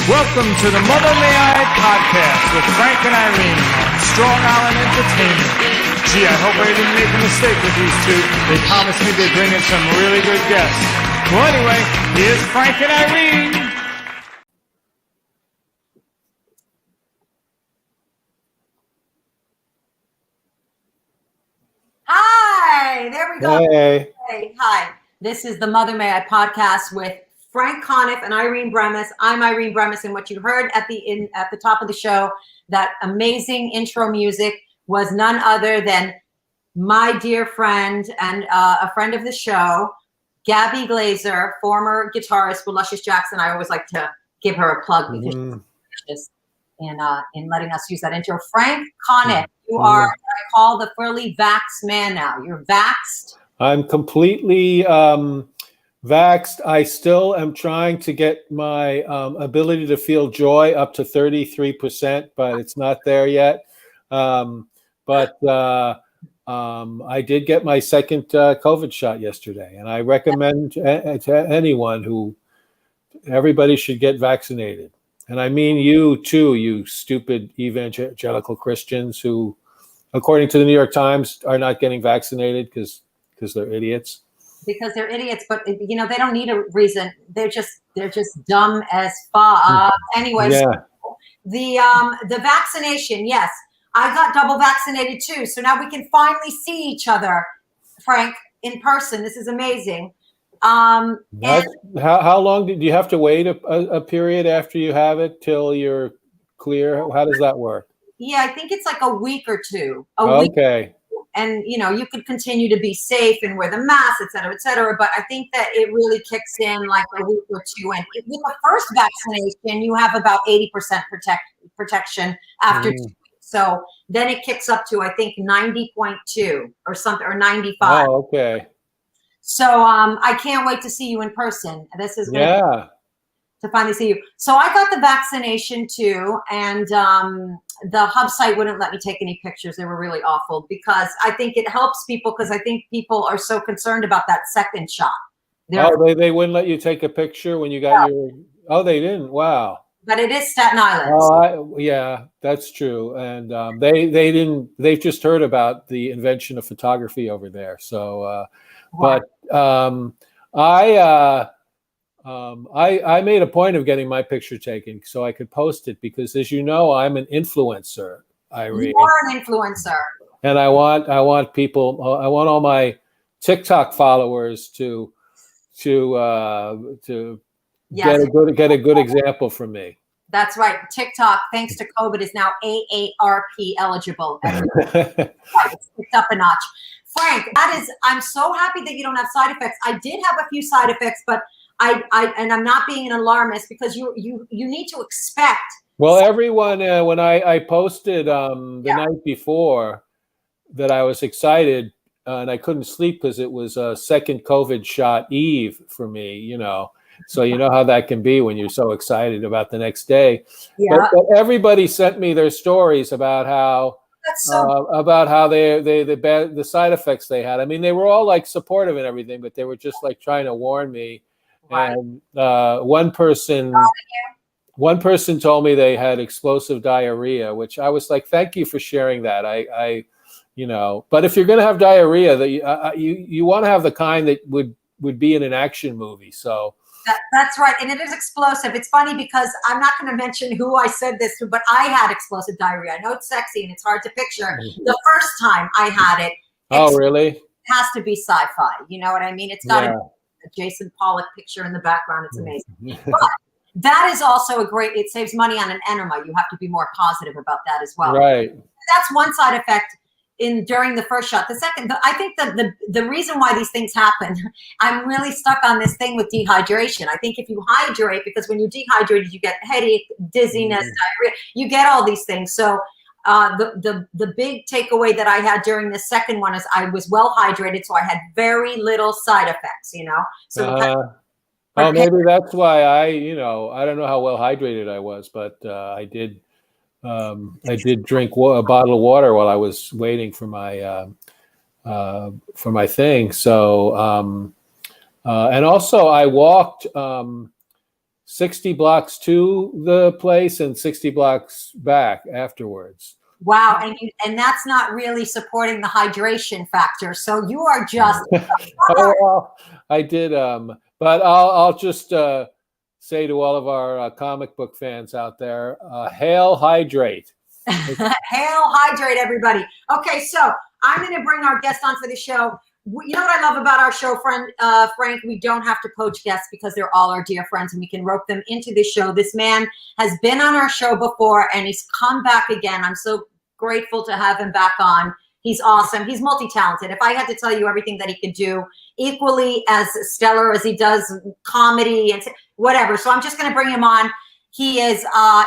Welcome to the Mother May I podcast with Frank and Irene on Strong Island Entertainment. Gee, I hope I didn't make a mistake with these two. They promised me they'd bring in some really good guests. Well, anyway, here's Frank and Irene. Hi, there we go. Hey. Hi, this is the Mother May I podcast with Frank Conniff and Irene Bremis. I'm Irene Bremis, and what you heard at the top of the show, that amazing intro music, was none other than my dear friend and a friend of the show, Gabby Glazer, former guitarist for Luscious Jackson. I always like to give her a plug because she's in letting us use that intro. Frank Conniff, you are what I call the fully vaxxed man now. You're vaxxed. I'm completely vaxxed. I still am trying to get my ability to feel joy up to 33%, but it's not there yet. But I did get my second COVID shot yesterday, and I recommend to anyone everybody should get vaccinated. And I mean you too, you stupid evangelical Christians who, according to the New York Times, are not getting vaccinated because they're idiots. Because they're idiots, but they don't need a reason. They're just dumb as fuck. Anyways, yeah. The vaccination, yes, I got double vaccinated too. So now we can finally see each other, Frank, in person. This is amazing. How long do you have to wait a period after you have it till you're clear? How does that work? Yeah, I think it's like a week or two. Okay. And, you could continue to be safe and wear the mask, et cetera, et cetera. But I think that it really kicks in like a week or two. And with the first vaccination, you have about 80% protection after 2 weeks. So then it kicks up to, I think, 90.2 or something, or 95. Oh, okay. So I can't wait to see you in person. This is to finally see you. So I got the vaccination too, and the hub site wouldn't let me take any pictures. They were really awful because I think it helps people, because I think people are so concerned about that second shot. They wouldn't let you take a picture when you got your. Oh, they didn't. Wow. But it is Staten Island. Oh, yeah, that's true. And they didn't. They've just heard about the invention of photography over there. So, but I made a point of getting my picture taken so I could post it because, as you know, I'm an influencer, Irene. You are an influencer. And I want people. I want all my TikTok followers to get a good example from me. That's right. TikTok, thanks to COVID, is now AARP eligible. It's picked up a notch. Frank, I'm so happy that you don't have side effects. I did have a few side effects, but I'm not being an alarmist, because you need to expect. Well, everyone, when I posted the night before that I was excited and I couldn't sleep because it was a second COVID shot eve for me, So you know how that can be when you're so excited about the next day. Yeah. But everybody sent me their stories about how the side effects they had. I mean, they were all like supportive and everything, but they were just like trying to warn me. Right. And one person told me they had explosive diarrhea, which I was like, thank you for sharing that. But if you're going to have diarrhea, that you want to have the kind that would be in an action movie. So. That's right. And it is explosive. It's funny because I'm not going to mention who I said this to, but I had explosive diarrhea. I know it's sexy and it's hard to picture. The first time I had it. Oh, really? It has to be sci-fi. You know what I mean? It's got a Jason Pollock picture in the background. It's amazing. But that is also it saves money on an enema. You have to be more positive about that as well. Right. That's one side effect during the first shot. The second, I think the reason why these things happen, I'm really stuck on this thing with dehydration. I think if you hydrate, because when you're dehydrated, you get headache, dizziness, diarrhea, you get all these things. So the big takeaway that I had during the second one is I was well hydrated, so I had very little side effects, So maybe that's why I don't know how well hydrated I was, but I did drink a bottle of water while I was waiting for my thing. So and also I walked 60 blocks to the place and 60 blocks back afterwards. Wow, and that's not really supporting the hydration factor. So you are just. Oh, well, I did, but I'll just say to all of our comic book fans out there, hail hydrate. Hail hydrate, everybody. Okay, so I'm going to bring our guest on for the show. You know what I love about our show, friend Frank? We don't have to poach guests because they're all our dear friends and we can rope them into this show. This man has been on our show before and he's come back again. I'm so grateful to have him back on. He's awesome. He's multi-talented. If I had to tell you everything that he could do, equally as stellar as he does comedy and whatever. So I'm just going to bring him on. He is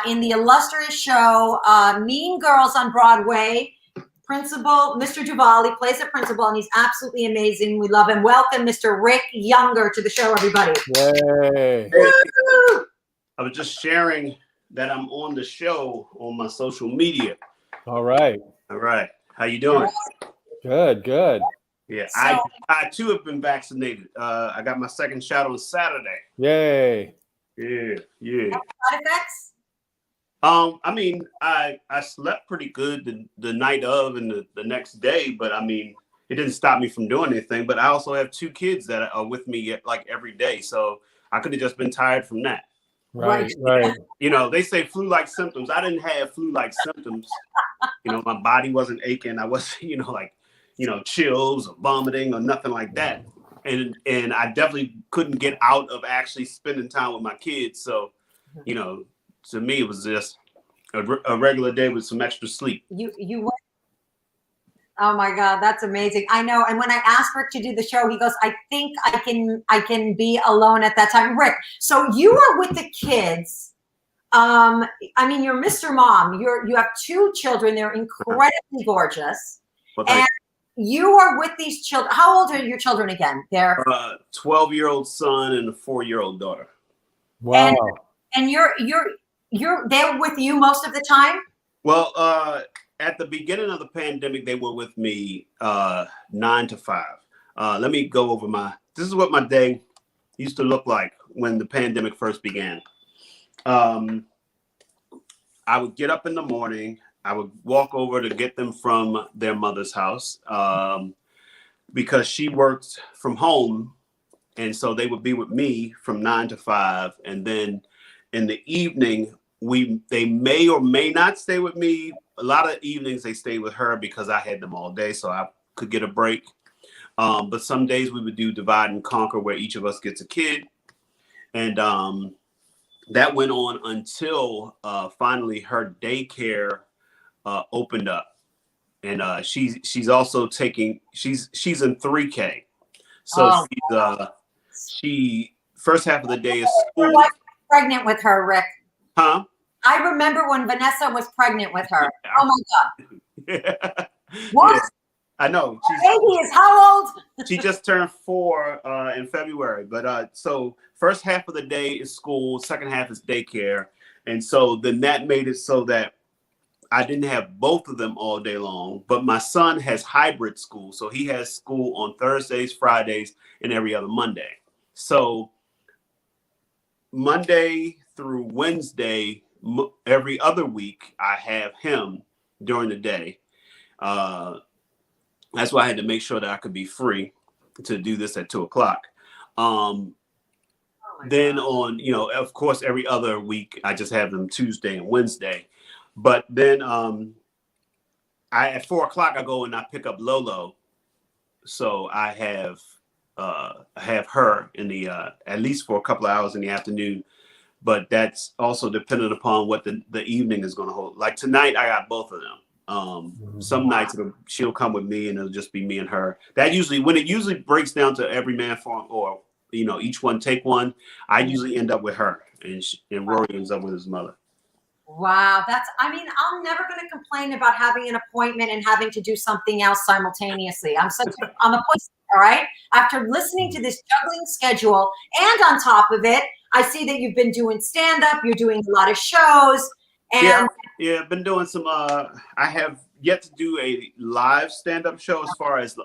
in the illustrious show Mean Girls on Broadway. Principal, Mr. Duvall, he plays a principal and he's absolutely amazing. We love him. Welcome, Mr. Rick Younger, to the show, everybody. Yay. Hey. I was just sharing that I'm on the show on my social media. All right. All right. How you doing? Good. Yeah, so, I too have been vaccinated. I got my second shot on Saturday. Yay. Yeah. Side effects? I mean, I slept pretty good the night of and the next day, but I mean, it didn't stop me from doing anything. But I also have 2 kids that are with me like every day, so I could have just been tired from that. Right. You know, they say flu-like symptoms. I didn't have flu-like symptoms. You know, my body wasn't aching. I wasn't, chills or vomiting or nothing like that. And I definitely couldn't get out of actually spending time with my kids. So, to me, it was just a regular day with some extra sleep. You were. Oh my God, that's amazing. I know. And when I asked Rick to do the show, he goes, I think I can be alone at that time. Rick, so you are with the kids. I mean, you're Mr. Mom. You have 2 children. They're incredibly gorgeous. Well, and you are with these children. How old are your children again? They're 12-year-old son and a 4-year-old daughter. Wow. And they're with you most of the time? Well, at the beginning of the pandemic, they were with me 9 to 5. Let me go over this is what my day used to look like when the pandemic first began. I would get up in the morning. I would walk over to get them from their mother's house because she worked from home. And so they would be with me from 9 to 5. And then in the evening, they may or may not stay with me. A lot of evenings they stayed with her because I had them all day, so I could get a break. But some days we would do divide and conquer, where each of us gets a kid. And that went on until finally her daycare opened up. And she's also she's in 3K. So she first half of the day is school. Your wife was pregnant with her, Rick. Huh? I remember when Vanessa was pregnant with her. Oh my God. Yeah. What? Yeah, I know. Baby is how old? She just turned 4 in February. But so first half of the day is school, second half is daycare. And so then that made it so that I didn't have both of them all day long. But my son has hybrid school. So he has school on Thursdays, Fridays, and every other Monday. So Monday through Wednesday, every other week, I have him during the day. That's why I had to make sure that I could be free to do this at 2:00. Then on, of course, every other week, I just have them Tuesday and Wednesday. But then at 4:00, I go and I pick up Lolo. So I have her in the at least for a couple of hours in the afternoon. But that's also dependent upon what the evening is going to hold. Like tonight, I got both of them. Some nights she'll come with me and it'll just be me and her. When it usually breaks down to every man for, or, each one take one, I usually end up with her and Rory ends up with his mother. Wow. I'm never going to complain about having an appointment and having to do something else simultaneously. I'm a pussy. All right. After listening to this juggling schedule and on top of it, I see that you've been doing stand-up. You're doing a lot of shows. And yeah, I've been doing some. I have yet to do a live stand-up show as far as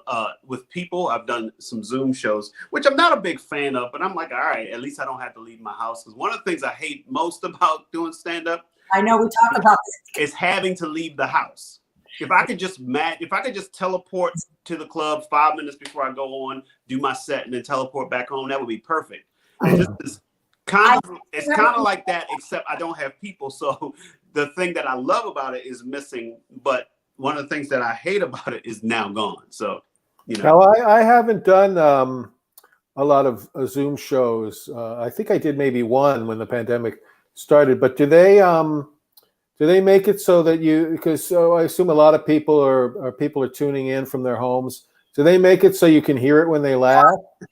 with people. I've done some Zoom shows, which I'm not a big fan of, but I'm like, all right, at least I don't have to leave my house. Because one of the things I hate most about doing stand-up, I know we talk about this, is having to leave the house. If I could just teleport to the club 5 minutes before I go on, do my set, and then teleport back home, that would be perfect. And it's kind of like that, except I don't have people. So the thing that I love about it is missing, but one of the things that I hate about it is now gone. So, Now, I haven't done a lot of Zoom shows. I think I did maybe one when the pandemic started. But do they make it so that because I assume a lot of people are tuning in from their homes. Do they make it so you can hear it when they laugh?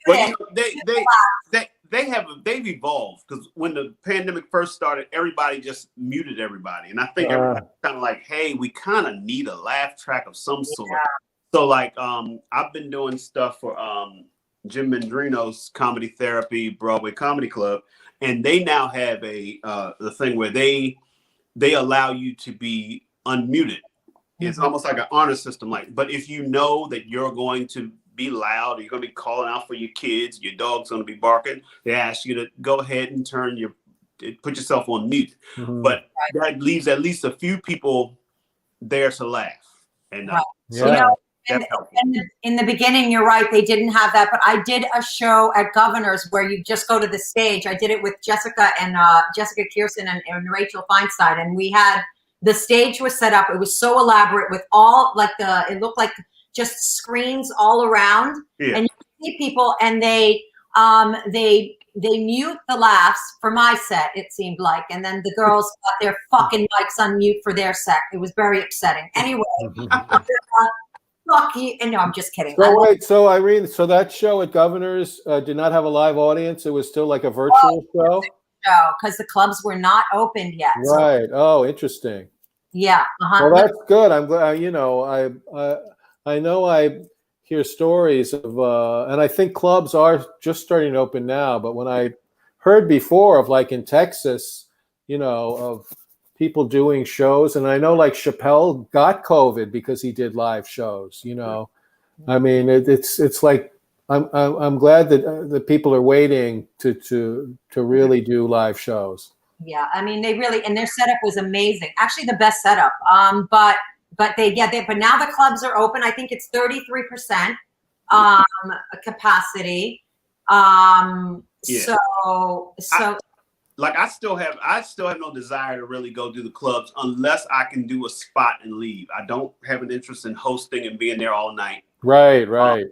Well, they've evolved, because when the pandemic first started, everybody just muted everybody. And I think everybody's kind of like, hey, we kind of need a laugh track of some sort. So like, I've been doing stuff for Jim Mendrino's Comedy Therapy Broadway Comedy Club. And they now have the thing where they allow you to be unmuted. It's almost like an honor system. But if you know that you're going to be loud, you're going to be calling out for your kids, your dog's going to be barking, they ask you to go ahead and put yourself on mute. But that leaves at least a few people there to laugh. And in the beginning, you're right, they didn't have that, but I did a show at Governor's where you just go to the stage. I did it with Jessica Kirsten and Rachel Feinstein, and the stage was set up. It was so elaborate with all it looked like just screens all around, and you see people, and they mute the laughs for my set, it seemed like, and then the girls got their fucking mics on mute for their set. It was very upsetting. Anyway. Fuck you. And no, I'm just kidding. So Irene, so that show at Governor's did not have a live audience. It was still like a virtual show? Because the clubs were not opened yet. Right. Oh, interesting. Yeah. Well, that's good. I'm glad, I know I hear stories of, and I think clubs are just starting to open now, but when I heard before of like in Texas, of people doing shows, and I know like Chappelle got COVID because he did live shows. I mean, it's like I'm glad that the people are waiting to really do live shows. Yeah, I mean, they really, and their setup was amazing. Actually, the best setup. But now the clubs are open. I think it's 33% capacity. I still have no desire to really go do the clubs unless I can do a spot and leave. I don't have an interest in hosting and being there all night. Right. I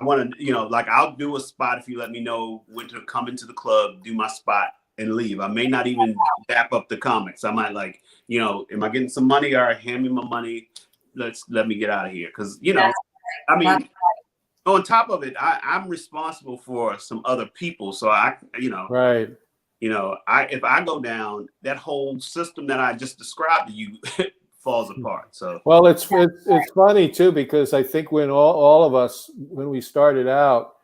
want to, I'll do a spot if you let me know when to come into the club, do my spot, and leave. I may not even dap up the comics. I might am I getting some money? All right, hand me my money. Let me get out of here. Because, I mean, on top of it, I'm responsible for some other people. So right. If I go down, that whole system that I just described to you falls apart. So well, it's funny too, because I think when all of us, when we started out,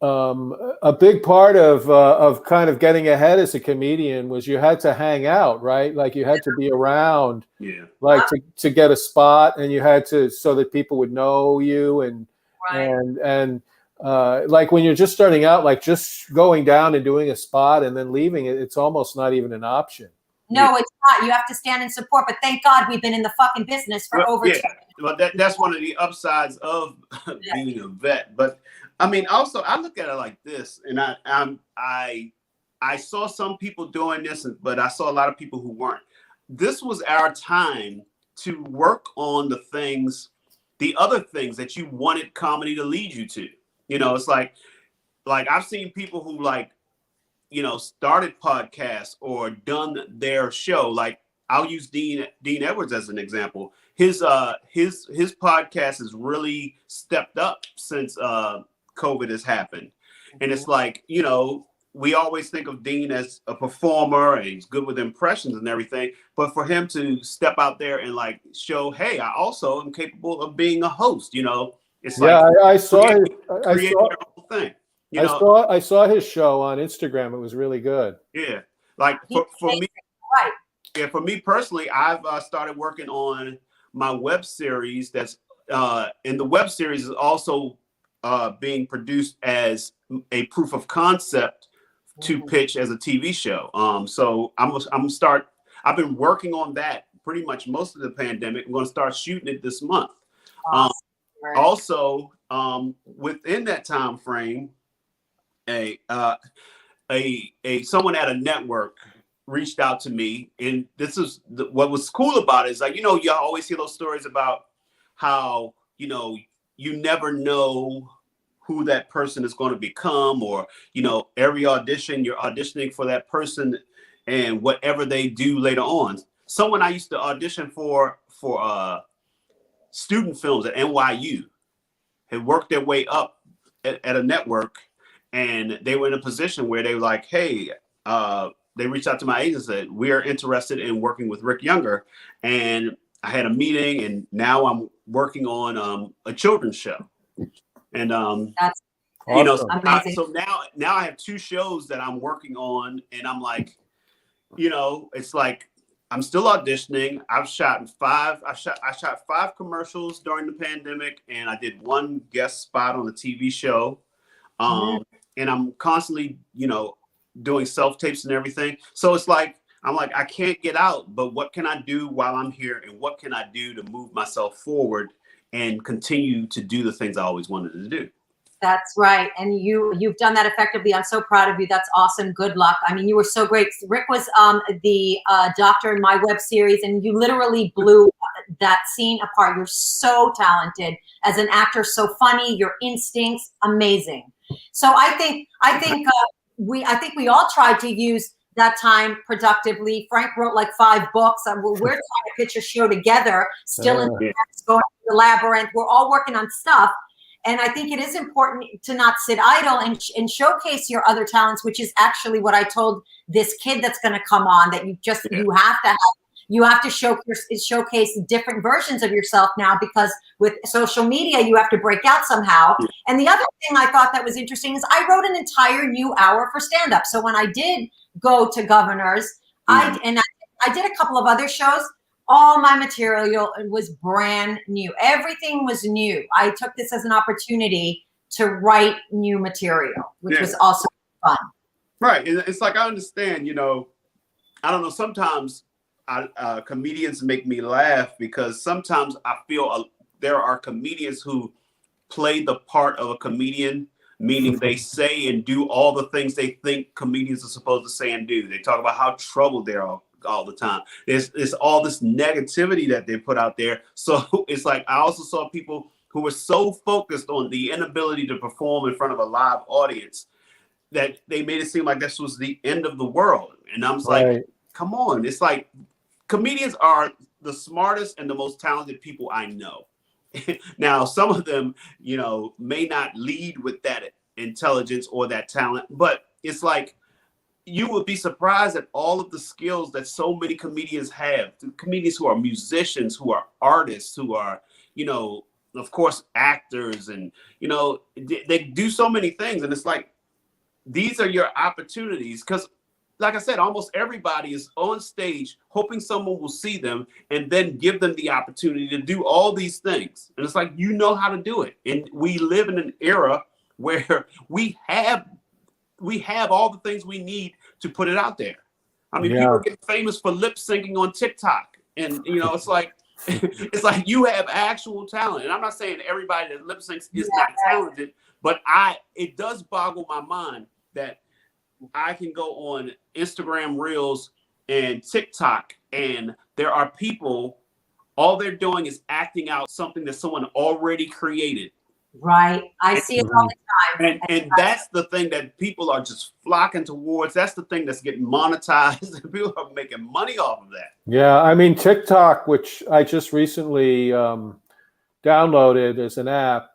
a big part of kind of getting ahead as a comedian was you had to hang out, right? Like you had to be around, like to get a spot, and you had to, so that people would know you, and like when you're just starting out, like just going down and doing a spot and then leaving, it's almost not even an option. No, it's not. You have to stand in support. But thank God we've been in the fucking business for over 10 years. Well, that's one of the upsides of being a vet. But I mean, also I look at it like this, and I saw some people doing this, but I saw a lot of people who weren't. This was our time to work on the other things that you wanted comedy to lead you to. It's like I've seen people who started podcasts or done their show. Like I'll use Dean Edwards as an example. His podcast has really stepped up since COVID has happened. And it's like, we always think of Dean as a performer and he's good with impressions and everything. But for him to step out there and show, hey, I also am capable of being a host, it's I saw your whole thing. I saw his show on Instagram. It was really good. Yeah. For me, for me personally, I've started working on my web series. That's and the web series is also being produced as a proof of concept to pitch as a TV show. So I'm start. I've been working on that pretty much most of the pandemic. I'm going to start shooting it this month. Awesome. Right. Also, within that time frame, someone at a network reached out to me, and this is what was cool about it is like, you know, you always hear those stories about how, you know, you never know who that person is going to become, or, you know, every audition you're auditioning for that person and whatever they do later on. Someone I used to audition for student films at NYU had worked their way up at a network, and they were in a position where they were like, hey, they reached out to my agent and said, we're interested in working with Rick Younger. And I had a meeting, and now I'm working on a children's show. And, that's you know, amazing. so now I have 2 shows that I'm working on, and I'm like, you know, it's like, I'm still auditioning. I shot 5 commercials during the pandemic, and I did 1 guest spot on a TV show. And I'm constantly, you know, doing self-tapes and everything. So it's like, I'm like, I can't get out, but what can I do while I'm here? And what can I do to move myself forward and continue to do the things I always wanted to do? That's right. And you've done that effectively. I'm so proud of you. That's awesome. Good luck. I mean, you were so great. Rick was the doctor in my web series, and you literally blew that scene apart. You're so talented as an actor, so funny, your instincts, amazing. So I think we all tried to use that time productively. Frank wrote like 5 books. We're trying to pitch a show together, still in the going to the labyrinth. We're all working on stuff. And I think it is important to not sit idle and showcase your other talents, which is actually what I told this kid that's going to come on, that you have to showcase different versions of yourself now, because with social media, you have to break out somehow. And the other thing I thought that was interesting is I wrote an entire new hour for stand-up. So when I did go to Governors, I did a couple of other shows. All my material was brand new. Everything was new. I took this as an opportunity to write new material, which was also fun. Right. It's like, I understand, you know, I don't know, sometimes comedians make me laugh, because sometimes I feel there are comedians who play the part of a comedian, meaning they say and do all the things they think comedians are supposed to say and do. They talk about how troubled they are all the time. There's all this negativity that they put out there. So it's like, I also saw people who were so focused on the inability to perform in front of a live audience that they made it seem like this was the end of the world. And I'm like, come on. It's like, comedians are the smartest and the most talented people I know. Now, some of them, you know, may not lead with that intelligence or that talent, but it's like, you would be surprised at all of the skills that so many comedians have. The comedians who are musicians, who are artists, who are, you know, of course, actors, and, you know, they do so many things. And it's like, these are your opportunities. Because, like I said, almost everybody is on stage hoping someone will see them and then give them the opportunity to do all these things. And it's like, you know how to do it. And we live in an era where we have all the things we need to put it out there. I mean, people get famous for lip syncing on TikTok, and you know, it's like you have actual talent. And I'm not saying everybody that lip syncs is not talented, but it does boggle my mind that I can go on Instagram Reels and TikTok, and there are people, all they're doing is acting out something that someone already created. Right. I see it all the time. And that's the thing that people are just flocking towards. That's the thing that's getting monetized, and people are making money off of that. Yeah, I mean, TikTok, which I just recently downloaded as an app,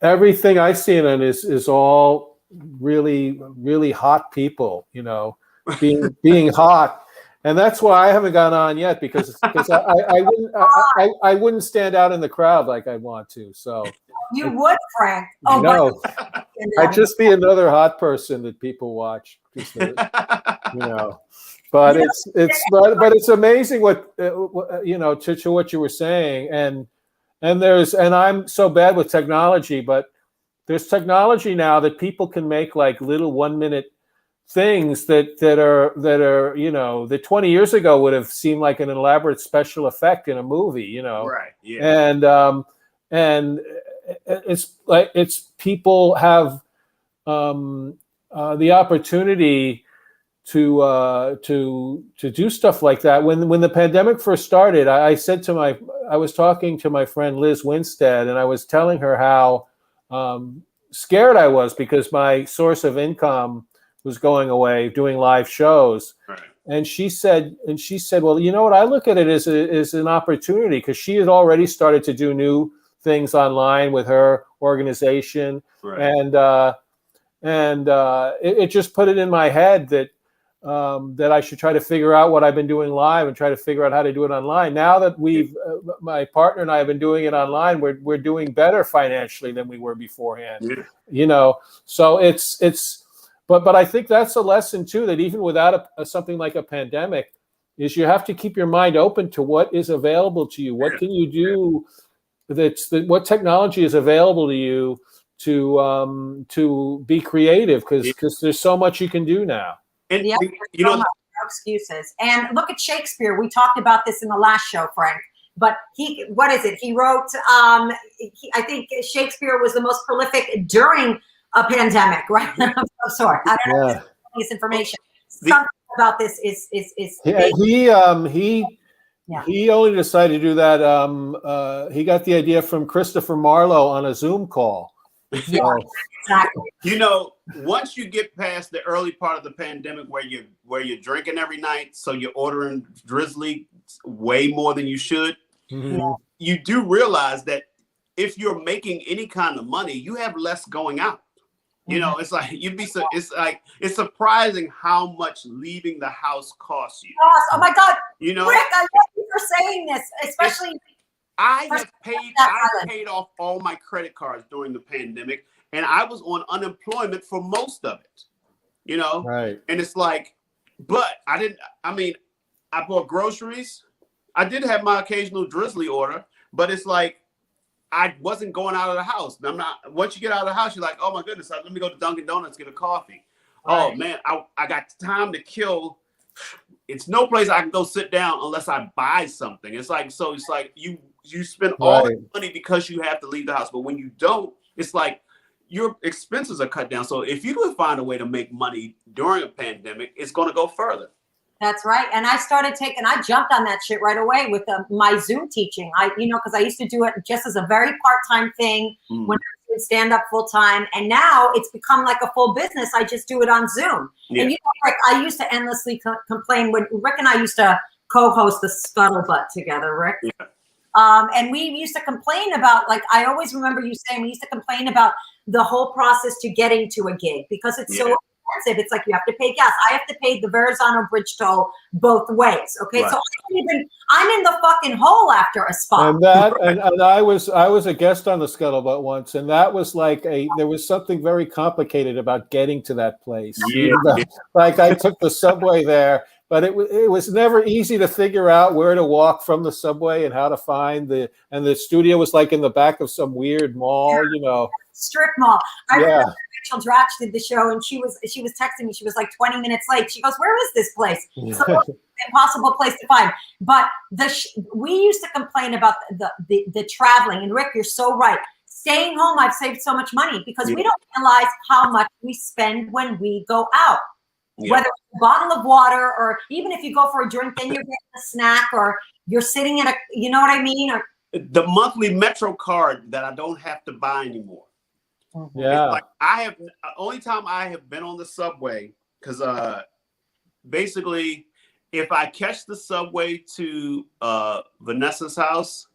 everything I see in it is all really, really hot people, you know, being hot. And that's why I haven't gone on yet, because I wouldn't stand out in the crowd like I want to. So you would, Frank. Oh no, I'd just be another hot person that people watch. You know, But it's amazing what to what you were saying, and I'm so bad with technology, but there's technology now that people can make like little 1-minute things that are that 20 years ago would have seemed like an elaborate special effect in a movie, Right. Yeah. And it's people have the opportunity to do stuff like that. When the pandemic first started, I was talking to my friend Liz Winstead, and I was telling her how scared I was because my source of income was going away doing live shows. Right. And she said, well, you know what? I look at it as an opportunity, because she had already started to do new things online with her organization. Right. And it just put it in my head that I should try to figure out what I've been doing live and try to figure out how to do it online. Now that my partner and I have been doing it online, we're doing better financially than we were beforehand. Yeah. So but I think that's a lesson too, that even without something like a pandemic, is you have to keep your mind open to what is available to you. What can you do? What technology is available to you to be creative, because there's so much you can do now. And no excuses. And look at Shakespeare. We talked about this in the last show, Frank. But he wrote. I think Shakespeare was the most prolific during a pandemic, right? Of some sort. I don't know this information. Something about this is he only decided to do that. He got the idea from Christopher Marlowe on a Zoom call. Yeah, exactly. Once you get past the early part of the pandemic where you're drinking every night, so you're ordering Drizzly way more than you should, you do realize that if you're making any kind of money, you have less going out. It's like it's surprising how much leaving the house costs you. Oh my God, Rick, I love you for saying this, especially. I paid off all my credit cards during the pandemic, and I was on unemployment for most of it. Right. And it's like, but I bought groceries. I did have my occasional Drizzly order, but it's like, I wasn't going out of the house. Once you get out of the house, you're like, oh my goodness, let me go to Dunkin' Donuts, get a coffee. Right. Oh man, I got time to kill. It's no place I can go sit down unless I buy something. It's like you spend all the money because you have to leave the house. But when you don't, it's like your expenses are cut down. So if you can find a way to make money during a pandemic, it's going to go further. That's right. And I jumped on that shit right away with my Zoom teaching. Because I used to do it just as a very part-time thing when I would stand up full time. And now it's become like a full business. I just do it on Zoom. Yeah. And Rick, I used to endlessly complain when Rick and I used to co-host the Scuttlebutt together, Rick. Yeah. And we used to complain about, I always remember you saying we used to complain about the whole process to getting to a gig because it's so expensive. It's like you have to pay gas. I have to pay the Verrazano Bridge toll both ways. Okay, right. So I'm in the fucking hole after a spot. And I was a guest on the Scuttlebutt once, and that was there was something very complicated about getting to that place. Yeah. Like I took the subway there. But it was never easy to figure out where to walk from the subway and how to find and the studio was like in the back of some weird mall, Strip mall. I remember Rachel Dratch did the show and she was texting me. She was like 20 minutes late. She goes, "Where is this place?" So impossible place to find. But we used to complain about the traveling. And Rick, you're so right. Staying home, I've saved so much money because we don't realize how much we spend when we go out. Yeah. Whether it's a bottle of water or even if you go for a drink, then you're getting a snack or you're sitting in you know what I mean? Or the monthly Metro card that I don't have to buy anymore. Yeah. It's like only time I have been on the subway, because basically if I catch the subway to Vanessa's house,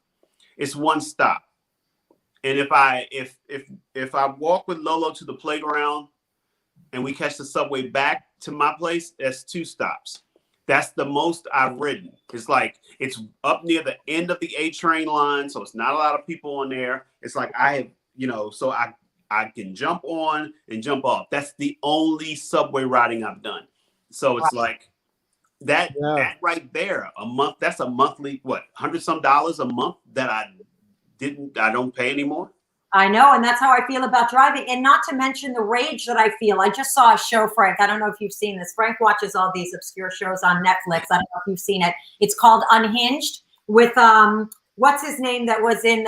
it's one stop. And if I walk with Lolo to the playground and we catch the subway back to my place, that's 2 stops. That's the most I've ridden. It's like it's up near the end of the A train line, so it's not a lot of people on there. It's like I have, so I can jump on and jump off. That's the only subway riding I've done. So it's like that right there, a month, that's a monthly, what, $100-some a month that I don't pay anymore. I know, and that's how I feel about driving. And not to mention the rage that I feel. I just saw a show, Frank. I don't know if you've seen this. Frank watches all these obscure shows on Netflix. I don't know if you've seen it. It's called Unhinged with what's his name that was in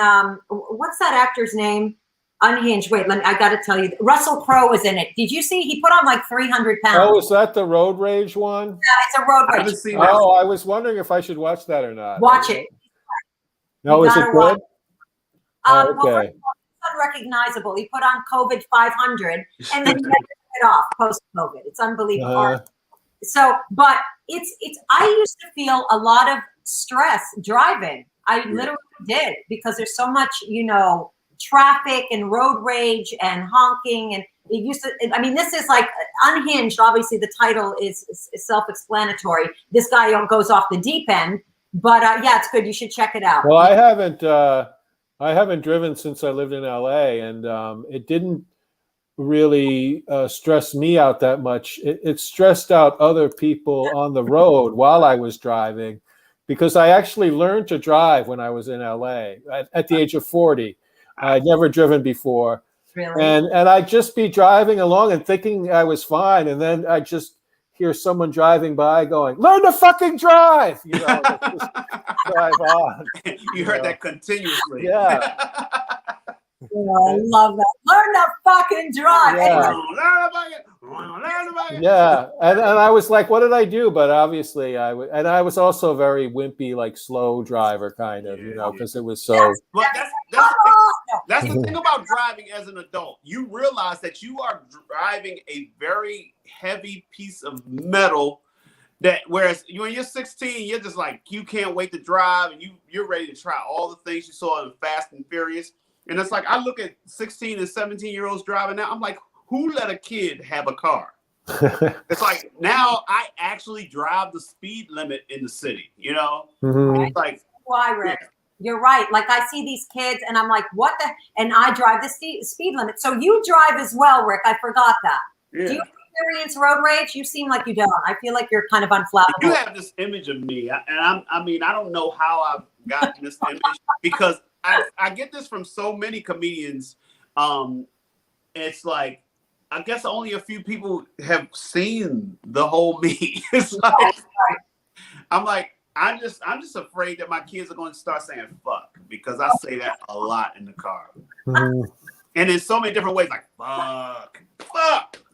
what's that actor's name? Unhinged. Wait, I got to tell you. Russell Crowe was in it. Did you see? He put on like 300 pounds. Oh, is that the road rage one? Yeah, it's a road I rage. haven't seen that. Oh, I was wondering if I should watch that or not. Watch it. No, is it good? Well, Okay. it's unrecognizable. He put on COVID 500 and then he had to get it off post-COVID. It's unbelievable. So, but it's. I used to feel a lot of stress driving. I literally did, because there's so much, traffic and road rage and honking, and it used to. I mean, this is like Unhinged. Obviously, the title is self-explanatory. This guy goes off the deep end, but yeah, it's good. You should check it out. Well, I haven't driven since I lived in LA, and it didn't really stress me out that much. It stressed out other people on the road while I was driving, because I actually learned to drive when I was in LA at the age of 40. I'd never driven before. Really? And I'd just be driving along and thinking I was fine, and then I'd just hear someone driving by going, "Learn to fucking drive!" Just drive on. You heard that continuously. Yeah. I love that. Learn to fucking drive. Yeah. Yeah, and I was like, what did I do? But obviously I was also very wimpy, like slow driver kind of, because it was so. But that's the thing about driving as an adult. You realize that you are driving a very heavy piece of metal. That whereas when you're 16, you're just like, you can't wait to drive, and you're ready to try all the things you saw in Fast and Furious. And it's like, I look at 16 and 17-year-olds driving now. I'm like, who let a kid have a car? It's like, now I actually drive the speed limit in the city, Mm-hmm. It's like, why, Rick? You're right. Like, I see these kids and I'm like, what the? And I drive the speed limit. So you drive as well, Rick. I forgot that. yeah. Do you experience road rage? You seem like you don't. I feel like you're kind of unflappable. You have this image of me, and I don't know how I've gotten this image, because I get this from so many comedians. It's like, I guess only a few people have seen the whole me. It's like, I'm just afraid that my kids are going to start saying fuck, because I say that a lot in the car. Mm-hmm. And in so many different ways, like fuck,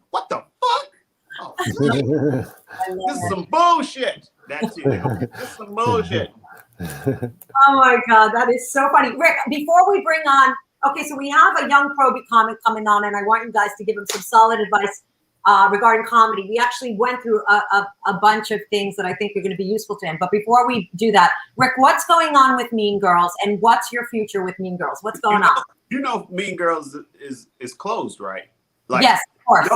what the fuck? Oh, this is some bullshit. That's it. This is some bullshit. Oh my God, that is so funny. Rick, before we bring on, okay, so we have a young probie comic coming on, and I want you guys to give him some solid advice regarding comedy. We actually went through a bunch of things that I think are going to be useful to him. But before we do that, Rick, what's going on with Mean Girls, and what's your future with Mean Girls? What's going on? Mean Girls is closed, right? Like, yes, of course.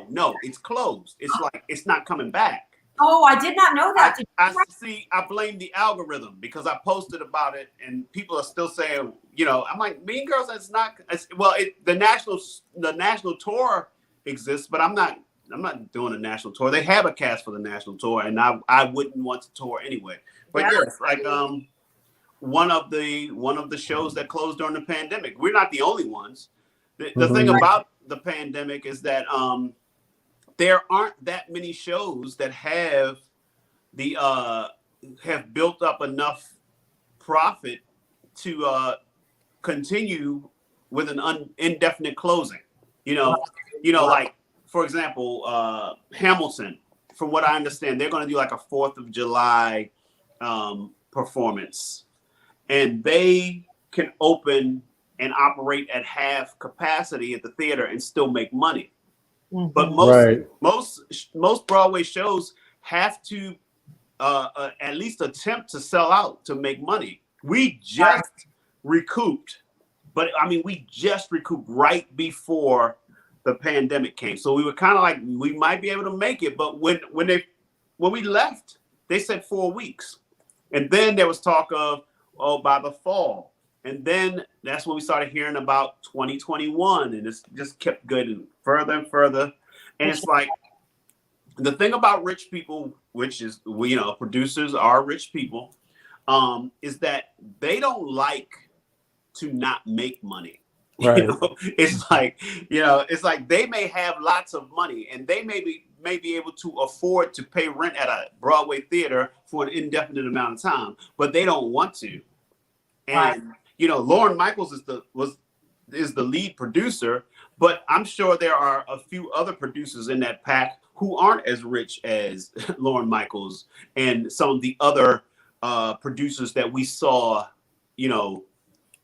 No, it's closed. It's like, it's not coming back. Oh, I did not know that. I blame the algorithm, because I posted about it and people are still saying, I'm like, Mean Girls, the national tour exists, but I'm not doing a national tour. They have a cast for the national tour, and I wouldn't want to tour anyway. But yes, like one of the shows that closed during the pandemic. We're not the only ones. The thing about the pandemic is that there aren't that many shows that have built up enough profit to continue with an indefinite closing. Like, for example, Hamilton, from what I understand, they're going to do like a 4th of July performance, and they can open and operate at half capacity at the theater and still make money. Mm-hmm. But most Broadway shows have to at least attempt to sell out to make money. We just recouped, we just recouped right before the pandemic came. So we were kind of like, we might be able to make it. But when we left, they said 4 weeks. And then there was talk of, by the fall. And then that's when we started hearing about 2021, and it's just kept getting further and further. And it's like, the thing about rich people, which is, producers are rich people, is that they don't like to not make money. Right. It's like, it's like they may have lots of money and they may be able to afford to pay rent at a Broadway theater for an indefinite amount of time, but they don't want to. And Lorne Michaels is the lead producer, but I'm sure there are a few other producers in that pack who aren't as rich as Lorne Michaels and some of the other producers that we saw,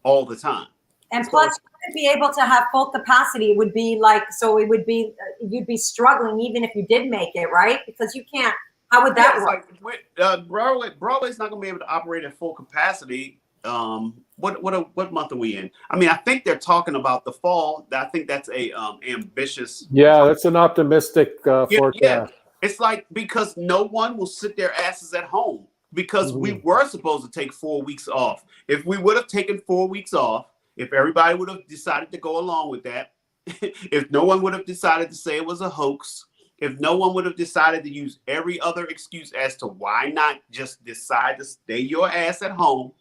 all the time. And plus, you wouldn't be able to have full capacity. It would be like, so it would be, you'd be struggling even if you did make it, right? Because you can't, how would that work? Like, Broadway's not going to be able to operate at full capacity. What month are we in? I mean, I think they're talking about the fall. I think that's a ambitious. Yeah, that's an optimistic forecast. Yeah. It's like, because no one will sit their asses at home, because we were supposed to take 4 weeks off. If we would have taken 4 weeks off, if everybody would have decided to go along with that, if no one would have decided to say it was a hoax, if no one would have decided to use every other excuse as to why not just decide to stay your ass at home,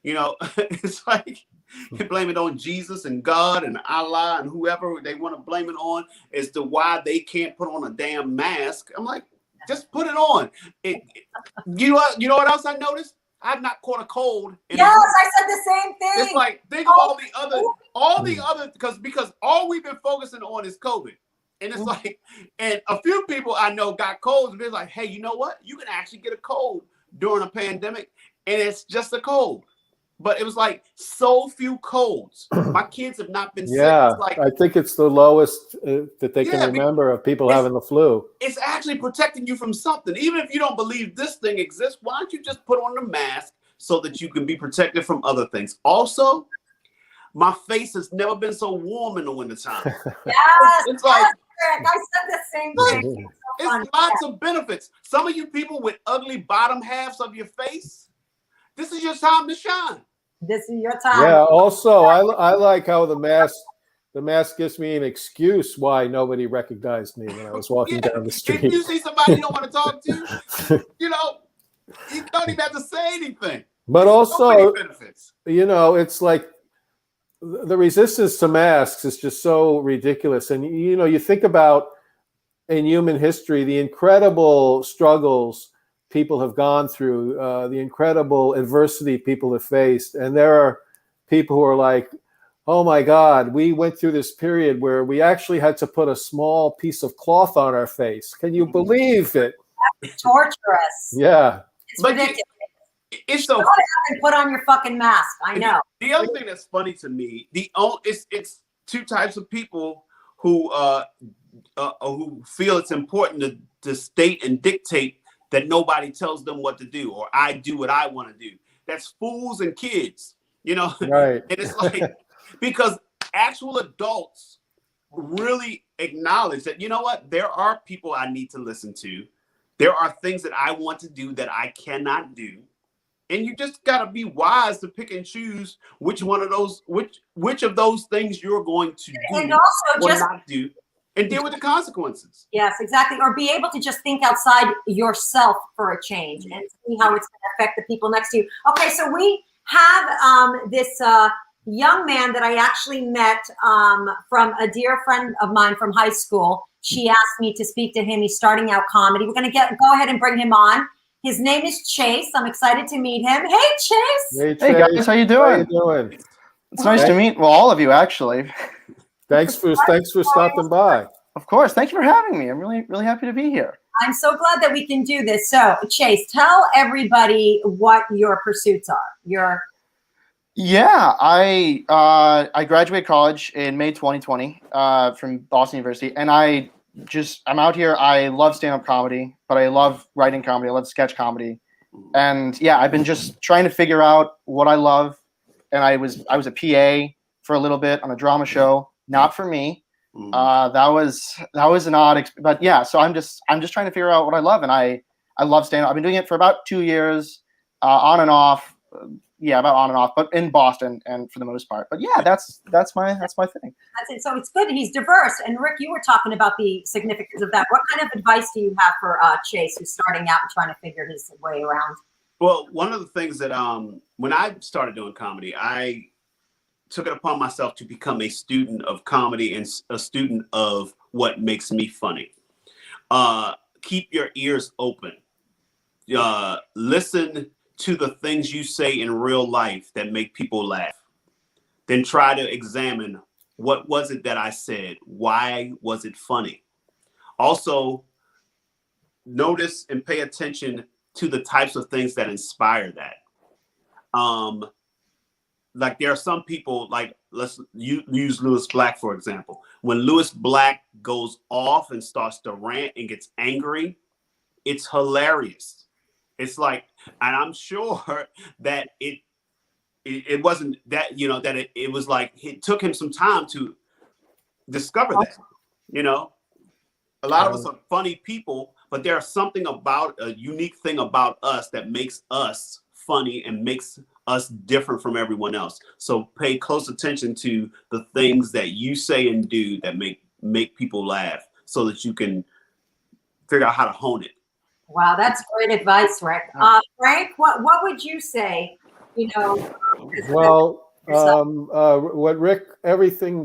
it's like you blame it on Jesus and God and Allah and whoever they want to blame it on as to why they can't put on a damn mask. I'm like, just put it on. You know what else I noticed? I've not caught a cold. Yes, I said the same thing. It's like, think of all the other, because all we've been focusing on is COVID. And it's like, and a few people I know got colds, and they're like, hey, you know what? You can actually get a cold during a pandemic, and it's just a cold. But it was like so few colds. My kids have not been sick. Yeah, It's like, I think it's the lowest that they can remember of people having the flu. It's actually protecting you from something. Even if you don't believe this thing exists, why don't you just put on the mask so that you can be protected from other things? Also, my face has never been so warm in the wintertime. Yes, it's like, I said the same thing. It's lots of benefits. Some of you people with ugly bottom halves of your face, this is your time to shine. This is your time. Yeah. Also, I like how the mask gives me an excuse why nobody recognized me when I was walking down the street. If you see somebody you don't want to talk to, you don't even have to say anything. But also, so many benefits. It's like the resistance to masks is just so ridiculous. And, you think about in human history, the incredible struggles people have gone through, the incredible adversity people have faced. And there are people who are like, oh my God, we went through this period where we actually had to put a small piece of cloth on our face. Can you believe it? That's torturous. Yeah. It's ridiculous. It's so put on your fucking mask. I know. The other thing that's funny to me, it's two types of people who feel it's important to state and dictate that nobody tells them what to do, or I do what I want to do. That's fools and kids, Right. And it's like, because actual adults really acknowledge that, there are people I need to listen to. There are things that I want to do that I cannot do. And you just got to be wise to pick and choose which of those things you're going to do and also or not do, and deal with the consequences. Yes, exactly. Or be able to just think outside yourself for a change and see how it's going to affect the people next to you. Okay, so we have this young man that I actually met from a dear friend of mine from high school. She asked me to speak to him. He's starting out comedy. We're going to go ahead and bring him on. His name is Chase. I'm excited to meet him. Hey, Chase. Hey guys, how you doing? It's nice to meet all of you, actually. Thanks for stopping by. Of course. Thank you for having me. I'm really happy to be here. I'm so glad that we can do this. So, Chase, tell everybody what your pursuits are. Yeah, I graduated college in May 2020 from Boston University, and I'm out here. I love stand-up comedy, but I love writing comedy. I love sketch comedy, and yeah, I've been just trying to figure out what I love. And I was a PA for a little bit on a drama show. Not for me. That was an odd, but yeah. So I'm just trying to figure out what I love, and I love stand-up. I've been doing it for about 2 years, on and off. about on and off, but in Boston and for the most part. But yeah, that's my thing. That's it. So it's good. He's diverse. And Rick, you were talking about the significance of that. What kind of advice do you have for Chase, who's starting out and trying to figure his way around? Well, one of the things that when I started doing comedy, I took it upon myself to become a student of comedy and a student of what makes me funny. Keep your ears open. Listen to the things you say in real life that make people laugh. Then try to examine, what was it that I said? Why was it funny? Also, notice and pay attention to the types of things that inspire that. Like there are some people, like let's use Lewis Black, for example. When Lewis Black goes off and starts to rant and gets angry, it's hilarious. It's like, and I'm sure that it wasn't that, that it was like, it took him some time to discover that, a lot of us are funny people, but there's something about a unique thing about us that makes us funny and makes us different from everyone else. So pay close attention to the things that you say and do that make people laugh, so that you can figure out how to hone it. Wow, that's great advice, Rick. Frank, what would you say? Well, what Rick,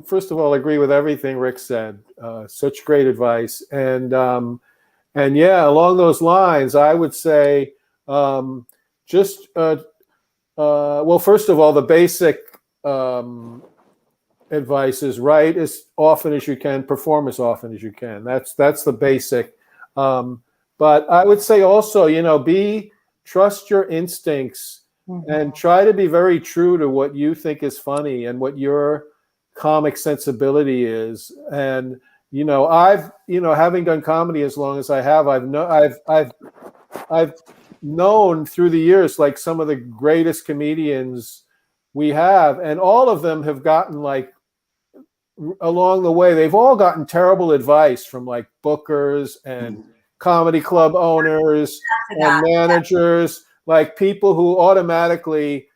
first of all, I agree with everything Rick said. Such great advice. And yeah, along those lines, I would say well, first of all, the basic advice is write as often as you can, perform as often as you can. That's the basic. But I would say also, trust your instincts and try to be very true to what you think is funny and what your comic sensibility is. And, I've, having done comedy as long as I have, I've known through the years, like some of the greatest comedians we have, and all of them have gotten along the way, they've all gotten terrible advice from like bookers and comedy club owners and managers, like people who automatically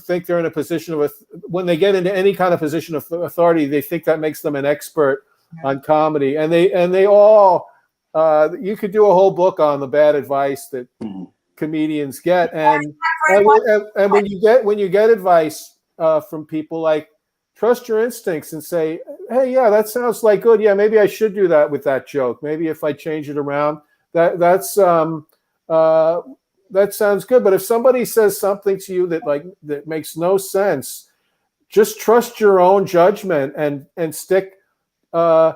think they're in a position of, when they get into any kind of position of authority, they think that makes them an expert on comedy. And they all, you could do a whole book on the bad advice that comedians get. And when you get advice from people, like, trust your instincts and say, hey, yeah, that sounds like good. Yeah, maybe I should do that with that joke. Maybe if I change it around, that sounds good. But if somebody says something to you that makes no sense, just trust your own judgment and stick to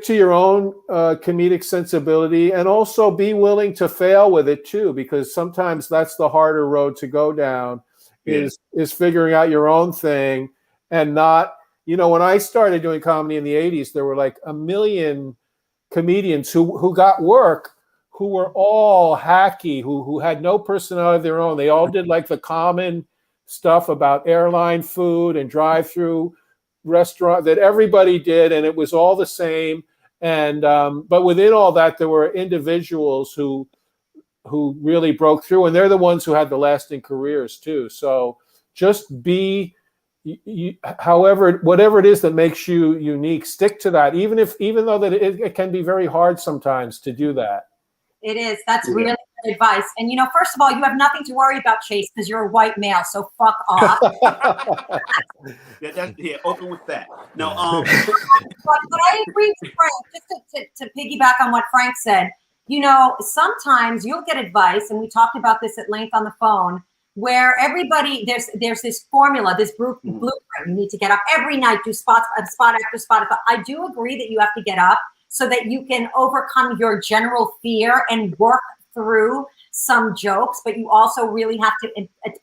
your own comedic sensibility, and also be willing to fail with it too, because sometimes that's the harder road to go down, is figuring out your own thing. And not, when I started doing comedy in the 80s, there were like a million comedians who got work, who were all hacky, who had no personality of their own. They all did like the common stuff about airline food and drive-through restaurant that everybody did, and it was all the same. And but within all that, there were individuals who really broke through, and they're the ones who had the lasting careers too. So just be, whatever it is that makes you unique, stick to that, even though that it can be very hard sometimes to do that. It is. That's really good advice. And first of all, you have nothing to worry about, Chase, because you're a white male. So fuck off. Open with that. No. But I agree with Frank. Just to piggyback on what Frank said. Sometimes you'll get advice, and we talked about this at length on the phone, where everybody, there's this formula, this blueprint. You need to get up every night, do spot after spot. I do agree that you have to get up so that you can overcome your general fear and work through some jokes, but you also really have to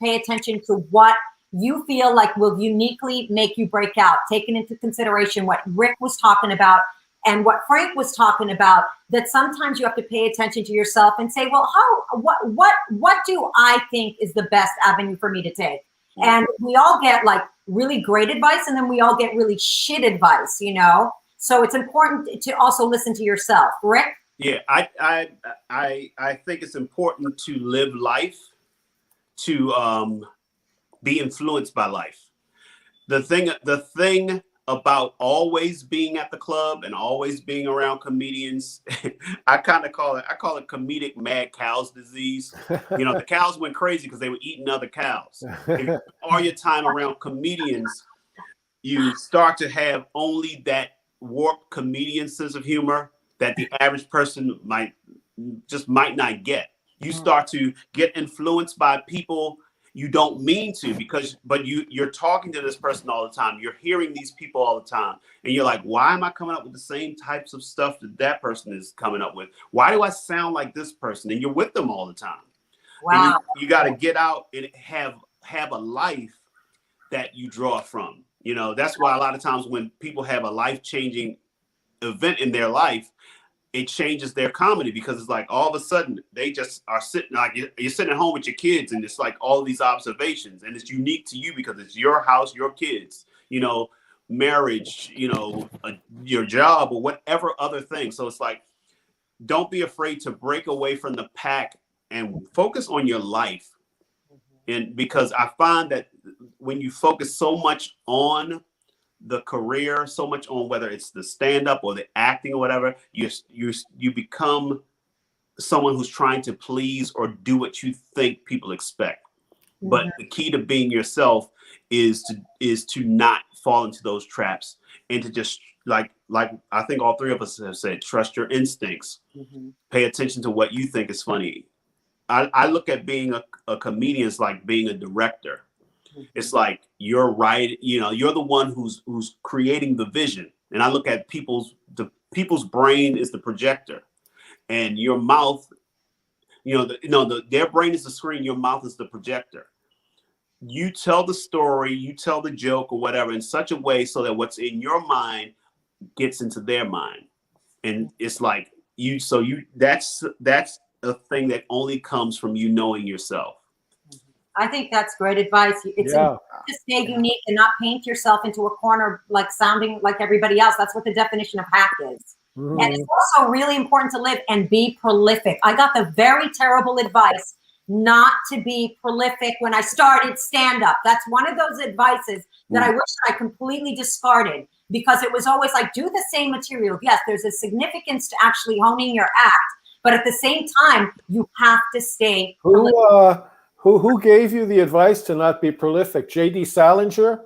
pay attention to what you feel like will uniquely make you break out, taking into consideration what Rick was talking about and what Frank was talking about, that sometimes you have to pay attention to yourself and say, well, what do I think is the best avenue for me to take? And we all get like really great advice, and then we all get really shit advice, So it's important to also listen to yourself. Rick? Yeah, I think it's important to live life, to be influenced by life. The thing about always being at the club and always being around comedians, I call it comedic mad cows disease. The cows went crazy because they were eating other cows. If all your time around comedians, you start to have only that warped comedian sense of humor that the average person might not get. You start to get influenced by people you don't mean to, but you're talking to this person all the time. You're hearing these people all the time. And you're like, why am I coming up with the same types of stuff that person is coming up with? Why do I sound like this person? And you're with them all the time. Wow. And you got to get out and have a life that you draw from. That's why a lot of times when people have a life-changing event in their life, it changes their comedy, because it's like all of a sudden they just are sitting, like you're sitting at home with your kids, and it's like all of these observations, and it's unique to you because it's your house, your kids, marriage, your job, or whatever other thing. So it's like, don't be afraid to break away from the pack and focus on your life. And because I find that when you focus so much on the career, so much on whether it's the stand-up or the acting or whatever, you become someone who's trying to please or do what you think people expect. Mm-hmm. But the key to being yourself is to not fall into those traps, and to just like I think all three of us have said, trust your instincts. Mm-hmm. Pay attention to what you think is funny. I look at being a comedian as like being a director. It's like you're right, you're the one who's creating the vision. And I look at people's brain is the projector, and your mouth, their brain is the screen, your mouth is the projector. You tell the story, you tell the joke or whatever in such a way so that what's in your mind gets into their mind. And it's like that's a thing that only comes from you knowing yourself. I think that's great advice. It's important to stay unique and not paint yourself into a corner, like sounding like everybody else. That's what the definition of hack is. Mm-hmm. And it's also really important to live and be prolific. I got the very terrible advice not to be prolific when I started stand-up. That's one of those advices that I wish I completely discarded, because it was always like, do the same material. Yes, there's a significance to actually honing your act, but at the same time, you have to stay prolific. Who gave you the advice to not be prolific? J.D. Salinger?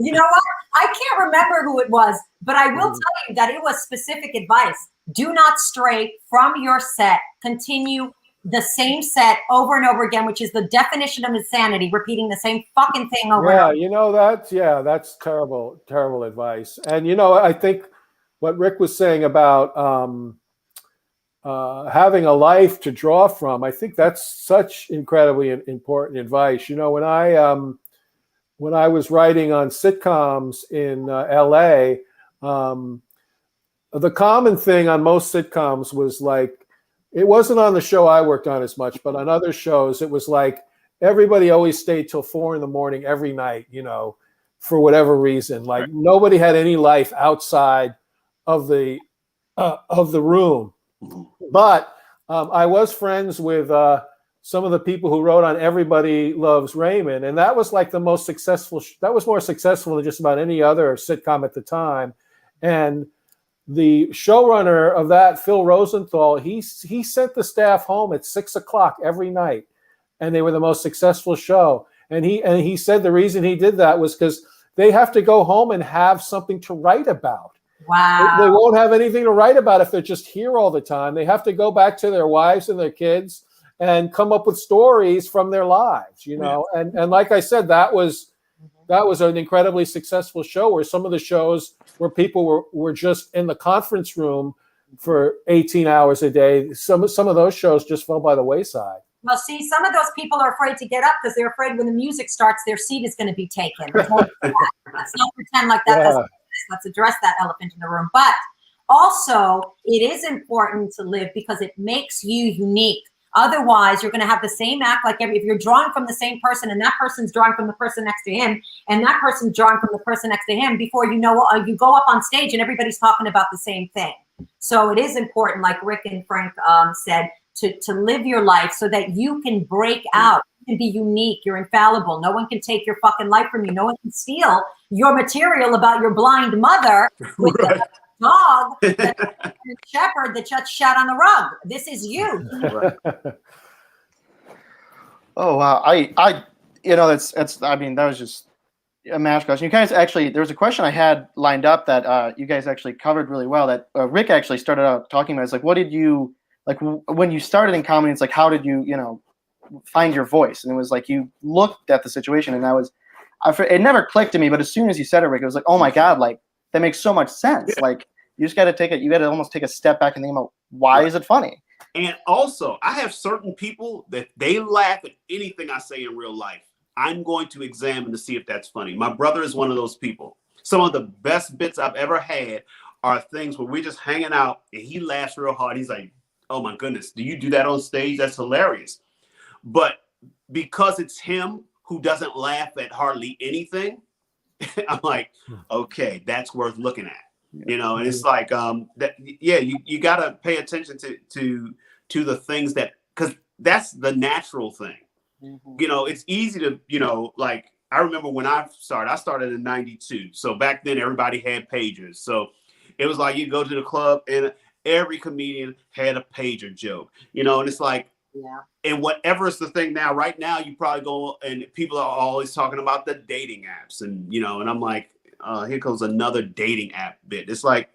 You know what? I can't remember who it was, but I will tell you that it was specific advice. Do not stray from your set. Continue the same set over and over again, which is the definition of insanity, repeating the same fucking thing over and over. That's terrible, terrible advice. And, I think what Rick was saying about having a life to draw from, I think that's such incredibly important advice. When I was writing on sitcoms in LA, the common thing on most sitcoms was like, it wasn't on the show I worked on as much, but on other shows, it was like everybody always stayed till 4 a.m. every night, for whatever reason. Like nobody had any life outside of the room. But I was friends with some of the people who wrote on Everybody Loves Raymond, and that was like the most successful. That was more successful than just about any other sitcom at the time. And the showrunner of that, Phil Rosenthal, he sent the staff home at 6 o'clock every night, and they were the most successful show. And he said the reason he did that was because they have to go home and have something to write about. Wow. They won't have anything to write about if they're just here all the time. They have to go back to their wives and their kids and come up with stories from their lives, Yeah. And like I said, that was an incredibly successful show, where some of the shows where people were just in the conference room for 18 hours a day, some of those shows just fell by the wayside. Well, see, some of those people are afraid to get up because they're afraid when the music starts, their seat is going to be taken. Let's not pretend like that doesn't exist. Let's address that elephant in the room. But also, it is important to live because it makes you unique. Otherwise, you're going to have the same act like if you're drawing from the same person, and that person's drawing from the person next to him, and that person's drawing from the person next to him, before you know, you go up on stage and everybody's talking about the same thing. So it is important, like Rick and Frank said, to live your life so that you can break out. You can be unique. You're infallible. No one can take your fucking life from you. No one can steal your material about your blind mother with Right. the dog, the shepherd that just shat on the rug. This is you. Right. Oh wow, that's I mean, that was just a mash question. You guys actually, there was a question I had lined up that you guys actually covered really well. That Rick actually started out talking about. It's like, what did you like when you started in comedy? It's like, how did you find your voice? And it was like you looked at the situation, and that was it never clicked to me. But as soon as you said it, Rick, it was like, oh my god, like that makes so much sense. Yeah. Like you just got to you got to almost take a step back and think about why is it funny. And also, I have certain people that they laugh at anything I say in real life. I'm going to examine to see if that's funny. My brother is one of those people. Some of the best bits I've ever had are things where we're just hanging out and he laughs real hard. He's like, oh my goodness, do you do that on stage? That's hilarious. But because it's him who doesn't laugh at hardly anything, I'm like, okay, that's worth looking at. And it's like you got to pay attention to the things that, because that's the natural thing. It's easy to, like, I remember when I started in 92. So back then everybody had pagers. So it was like you go to the club and every comedian had a pager joke, and it's like, and whatever is the thing now, right now, you probably go and people are always talking about the dating apps and I'm like, here goes another dating app bit. It's like,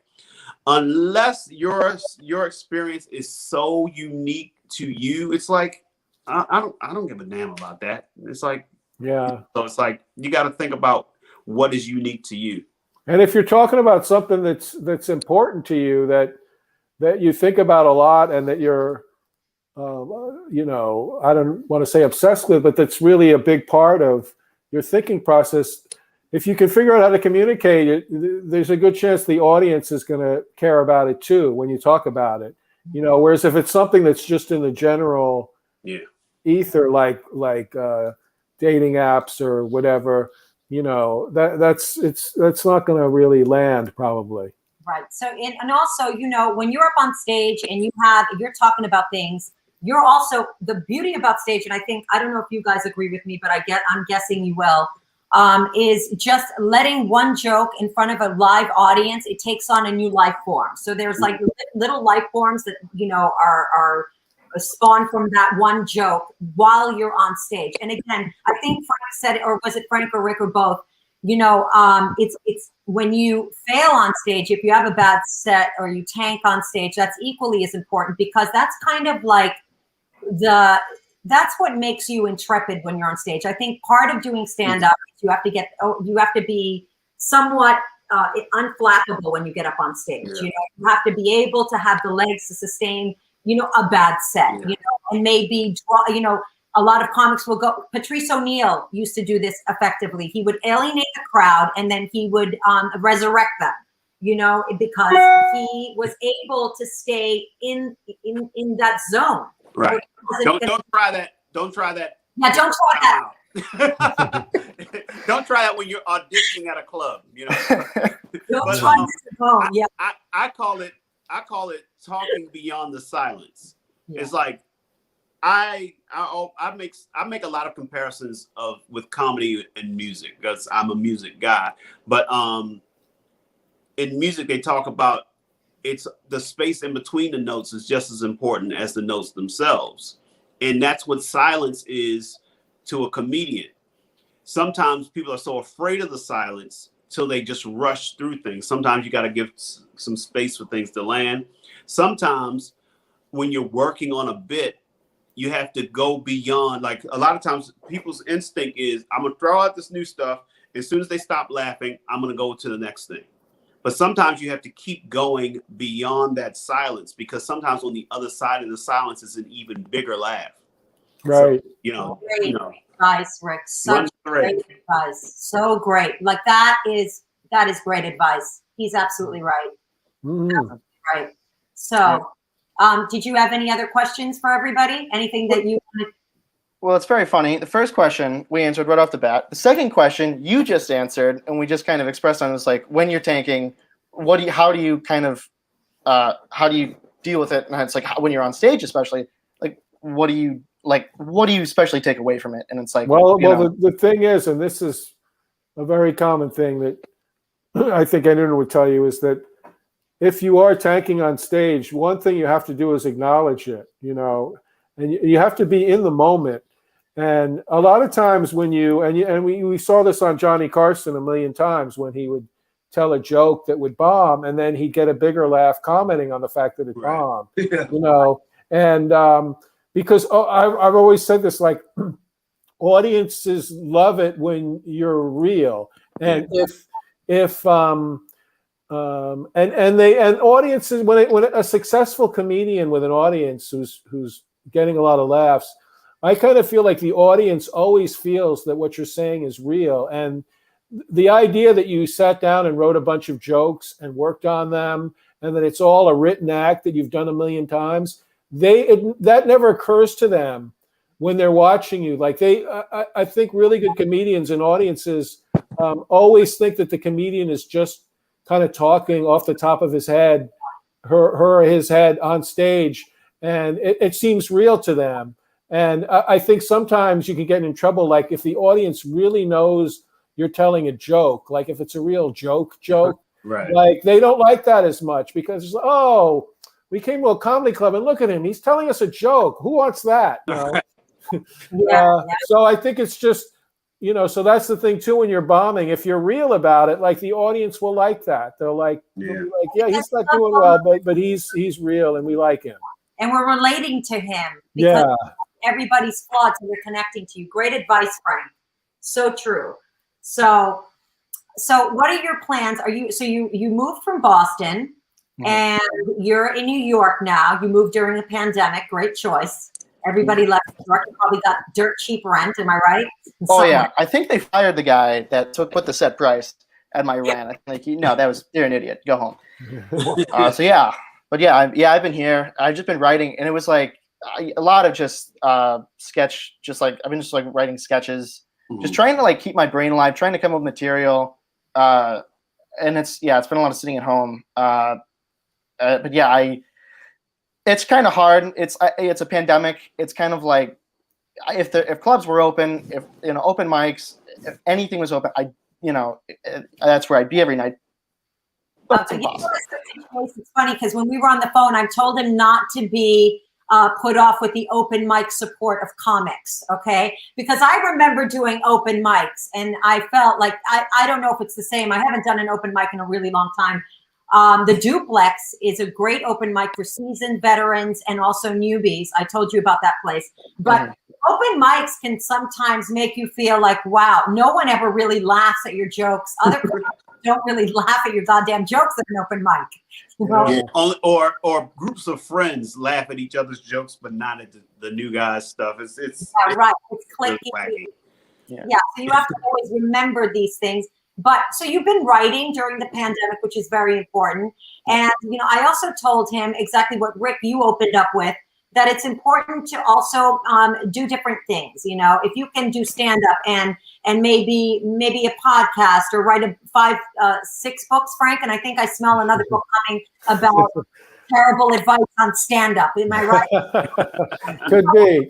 unless your experience is so unique to you, it's like, I don't give a damn about that. It's like, Yeah. So it's like, you got to think about what is unique to you. And if you're talking about something that's important to you, that you think about a lot, and that you're, I don't want to say obsessed with, but that's really a big part of your thinking process. If you can figure out how to communicate it, there's a good chance the audience is going to care about it too when you talk about it. Whereas if it's something that's just in the general ether, like dating apps or whatever, that's not going to really land probably. Right. So, and also, when you're up on stage and you're talking about things, you're also, the beauty about stage, and I don't know if you guys agree with me, but I'm guessing you will, is just letting one joke in front of a live audience. It takes on a new life form. So there's like little life forms that, are spawned from that one joke while you're on stage. And again, I think Frank said it, or was it Frank or Rick or both? It's when you fail on stage, if you have a bad set or you tank on stage, that's equally as important, because that's kind of like that's what makes you intrepid when you're on stage. I think part of doing stand-up is you have to be somewhat unflappable when you get up on stage. Yeah. You have to be able to have the legs to sustain, a bad set, and maybe draw, a lot of comics will go. Patrice O'Neill used to do this effectively. He would alienate the crowd and then he would resurrect them, because he was able to stay in that zone. Right. Don't try that. Don't try that. Yeah, don't try that. Don't try that when you're auditioning at a club. Don't try this at home. Yeah. I call it talking beyond the silence. Yeah. It's like I make a lot of comparisons with comedy and music, because I'm a music guy. But in music they talk about it's the space in between the notes is just as important as the notes themselves. And that's what silence is to a comedian. Sometimes people are so afraid of the silence till they just rush through things. Sometimes you got to give some space for things to land. Sometimes when you're working on a bit, you have to go beyond. Like a lot of times people's instinct is, I'm going to throw out this new stuff. As soon as they stop laughing, I'm going to go to the next thing. But sometimes you have to keep going beyond that silence, because sometimes on the other side of the silence is an even bigger laugh. Right. So, great advice, Rick. Such great advice. So great. Like that is great advice. He's absolutely right. Absolutely right. So, did you have any other questions for everybody? Anything that you wanted? Well, it's very funny. The first question we answered right off the bat. The second question you just answered, and we just kind of expressed on, was like, when you're tanking, how do you deal with it? And it's like, when you're on stage, especially, what do you like? What do you especially take away from it? And it's like, the thing is, and this is a very common thing that I think anyone would tell you, is that if you are tanking on stage, one thing you have to do is acknowledge it, and you have to be in the moment. And a lot of times when we saw this on Johnny Carson a million times, when he would tell a joke that would bomb, and then he'd get a bigger laugh commenting on the fact that it bombed, and because I've always said this, like, audiences love it when you're real, and if audiences, when a successful comedian with an audience who's getting a lot of laughs, I kind of feel like the audience always feels that what you're saying is real. And the idea that you sat down and wrote a bunch of jokes and worked on them, and that it's all a written act that you've done a million times, that never occurs to them when they're watching you. Like I think really good comedians and audiences always think that the comedian is just kind of talking off the top of his head, her or his head on stage, and it seems real to them. And I think sometimes you can get in trouble, like if the audience really knows you're telling a joke, like if it's a real joke, right? Like they don't like that as much, because we came to a comedy club and look at him, he's telling us a joke. Who wants that? So I think it's just, so that's the thing too, when you're bombing, if you're real about it, like the audience will like that. They'll like, he's not doing well, but he's real and we like him. And we're relating to him because everybody's flawed, so we're connecting to you. Great advice, Frank. So true. So what are your plans? You moved from Boston and you're in New York now. You moved during the pandemic. Great choice. Everybody left New York. You probably got dirt cheap rent. Am I right? I think they fired the guy that put the set price at my rent. I think you're an idiot. Go home. But I've been here. I've just been writing, and it was like a lot of just sketch. Just like I've been just like writing sketches, just trying to like keep my brain alive, trying to come up with material. And it's been a lot of sitting at home. It's kind of hard. It's a pandemic. It's kind of like if clubs were open, if open mics, if anything was open, that's where I'd be every night. It's funny because when we were on the phone, I told him not to be put off with the open mic support of comics, okay? Because I remember doing open mics, and I felt like, I don't know if it's the same. I haven't done an open mic in a really long time. The Duplex is a great open mic for seasoned veterans and also newbies. I told you about that place. But open mics can sometimes make you feel like, wow, no one ever really laughs at your jokes. Other people don't really laugh at your goddamn jokes at an open mic. Or groups of friends laugh at each other's jokes, but not at the new guys' stuff. It's right. It's clicky. So you have to always remember these things. But so you've been writing during the pandemic, which is very important. And, I also told him exactly what Rick, you opened up with, that it's important to also do different things. If you can do stand up and maybe a podcast or write 6 books, Frank. And I think I smell another book coming about terrible advice on stand up. Am I right? Could be.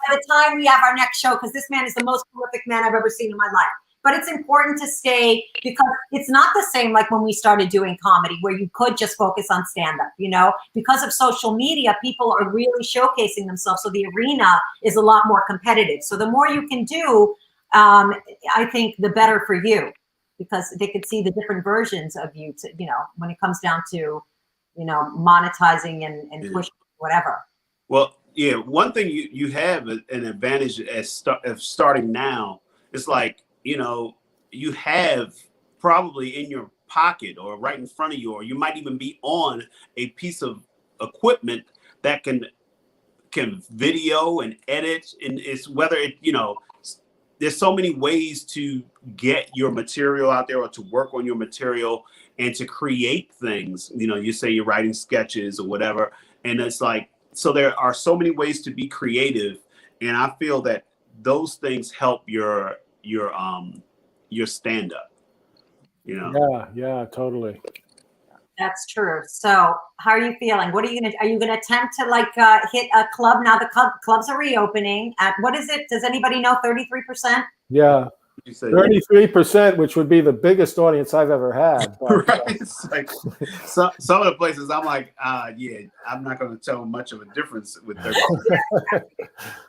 By the time we have our next show, because this man is the most prolific man I've ever seen in my life. But it's important to stay, because it's not the same like when we started doing comedy, where you could just focus on stand-up, Because of social media, people are really showcasing themselves. So the arena is a lot more competitive. So the more you can do, I think the better for you, because they could see the different versions of you, when it comes down to, monetizing and pushing whatever. Well, one thing you have an advantage of starting now. It's like, you have probably in your pocket or right in front of you, or you might even be on a piece of equipment that can video and edit. And it's whether there's so many ways to get your material out there, or to work on your material and to create things. You say you're writing sketches or whatever. And it's like, so there are so many ways to be creative. And I feel that those things help your stand-up, Yeah, totally. That's true. So how are you feeling? What are you going to attempt to hit a club? Now the clubs are reopening at, what is it? Does anybody know? 33%? Yeah. 33%, which would be the biggest audience I've ever had. Right? It's like some of the places I'm like, yeah, I'm not going to tell much of a difference with 30%.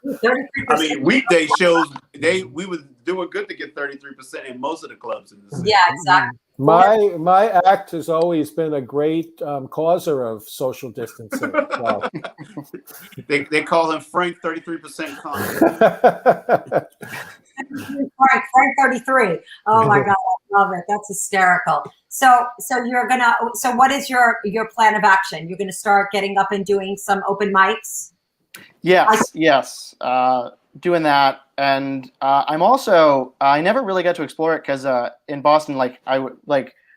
33%. I mean, weekday shows, we were doing good to get 33% in most of the clubs in the city. Yeah, exactly. My act has always been a great causer of social distancing. So. They call him Frank 33% con. Frank 33. Oh my God, I love it. That's hysterical. So what is your plan of action? You're gonna start getting up and doing some open mics? Yes. Doing that, and I'm also I never really got to explore it because in Boston, right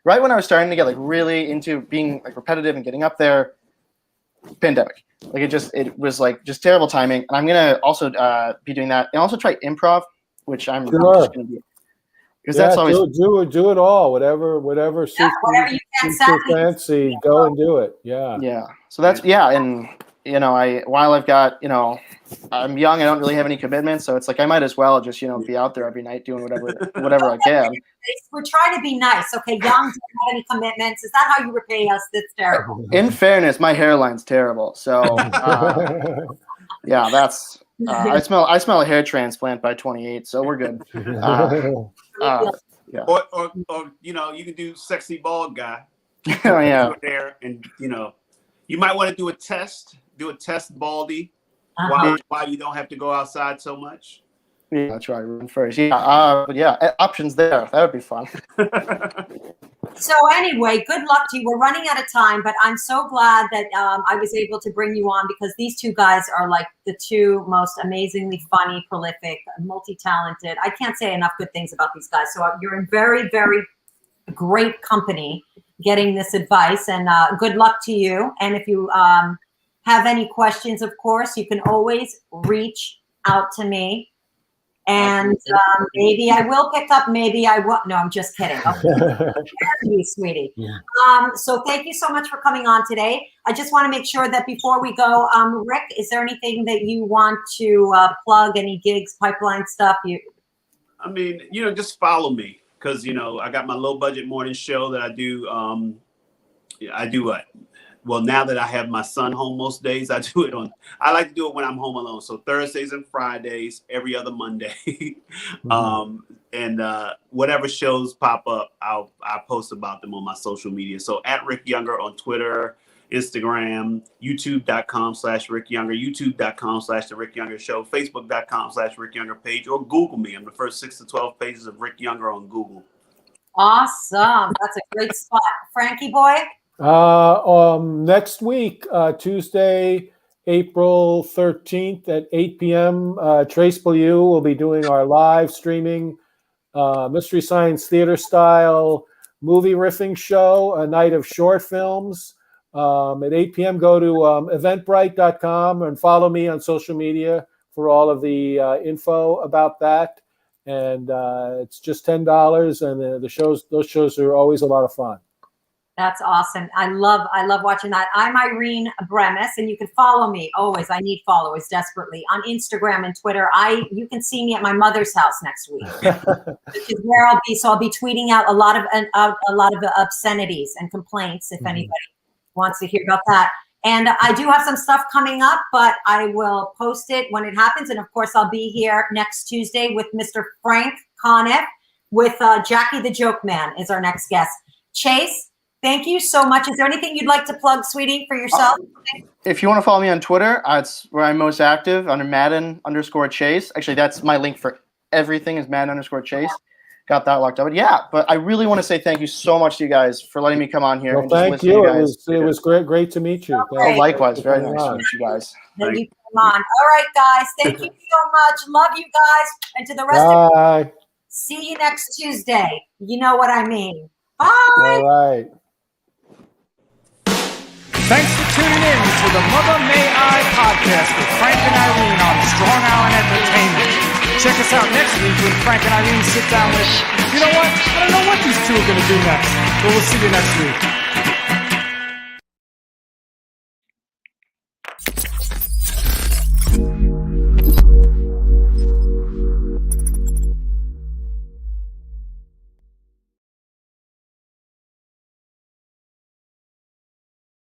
when I was starting to get really into being repetitive and getting up there, pandemic. It was just terrible timing. And I'm gonna also be doing that, and also try improv, which I'm just gonna do because that's always do it all, whatever suits you your fancy, go and do it. Yeah. So that's and while I've got I'm young, I don't really have any commitments, so it's I might as well just be out there every night doing whatever I can. We're trying to be nice, okay? Young, don't have any commitments. Is that how you repay us? That's terrible. In fairness, my hairline's terrible, so yeah, that's I smell a hair transplant by 28, so we're good. Yeah. Or you can do sexy bald guy. Oh yeah. There, and you might want to do a test baldy while you don't have to go outside so much. Yeah, that's right. Run first. Yeah, options there. That would be fun. So anyway, good luck to you. We're running out of time, but I'm so glad that I was able to bring you on because these two guys are the two most amazingly funny, prolific, multi-talented. I can't say enough good things about these guys. So you're in very, very great company getting this advice, and good luck to you. And if you have any questions, of course, you can always reach out to me. And maybe I will pick up, maybe I won't. No, I'm just kidding. Okay. You, sweetie. Yeah. So thank you so much for coming on today. I just want to make sure that before we go, Rick, is there anything that you want to plug, any gigs, pipeline stuff? Just follow me because, I got my low budget morning show that I do. Well, now that I have my son home most days, I like to do it when I'm home alone. So Thursdays and Fridays, every other Monday. And whatever shows pop up, I'll post about them on my social media. So at Rick Younger on Twitter, Instagram, youtube.com/Rick Younger, youtube.com/The Rick Younger Show, facebook.com/Rick Younger page, or Google me. I'm the first 6 to 12 pages of Rick Younger on Google. Awesome. That's a great spot. Frankie boy? Next week, Tuesday, April 13th at 8 p.m., Trace Beaulieu will be doing our live streaming Mystery Science Theater style movie riffing show, a night of short films. At 8 p.m., go to eventbrite.com and follow me on social media for all of the info about that. And it's just $10, and those shows are always a lot of fun. That's awesome. I love watching that. I'm Irene Bremis, and you can follow me always. I need followers desperately on Instagram and Twitter. You can see me at my mother's house next week, which is where I'll be. So I'll be tweeting out a lot of obscenities and complaints if anybody wants to hear about that. And I do have some stuff coming up, but I will post it when it happens. And of course, I'll be here next Tuesday with Mr. Frank Conniff, with Jackie the Joke Man is our next guest. Chase, thank you so much. Is there anything you'd like to plug, sweetie, for yourself? If you want to follow me on Twitter, it's where I'm most active, under Madden_Chase. Actually, that's my link for everything is Madden_Chase. Got that locked up. But yeah, but I really want to say thank you so much to you guys for letting me come on here. Well, thank you. It was great to meet you. Oh, likewise. Very nice to meet you guys. Thank you. Come on. All right, guys. Thank you so much. Love you guys. And to the rest of you, see you next Tuesday. You know what I mean. Bye. All right. Thanks for tuning in to the Mother May I podcast with Frank and Irene on Strong Island Entertainment. Check us out next week when Frank and Irene sit down with, you know what? I don't know what these two are going to do next, but we'll see you next week.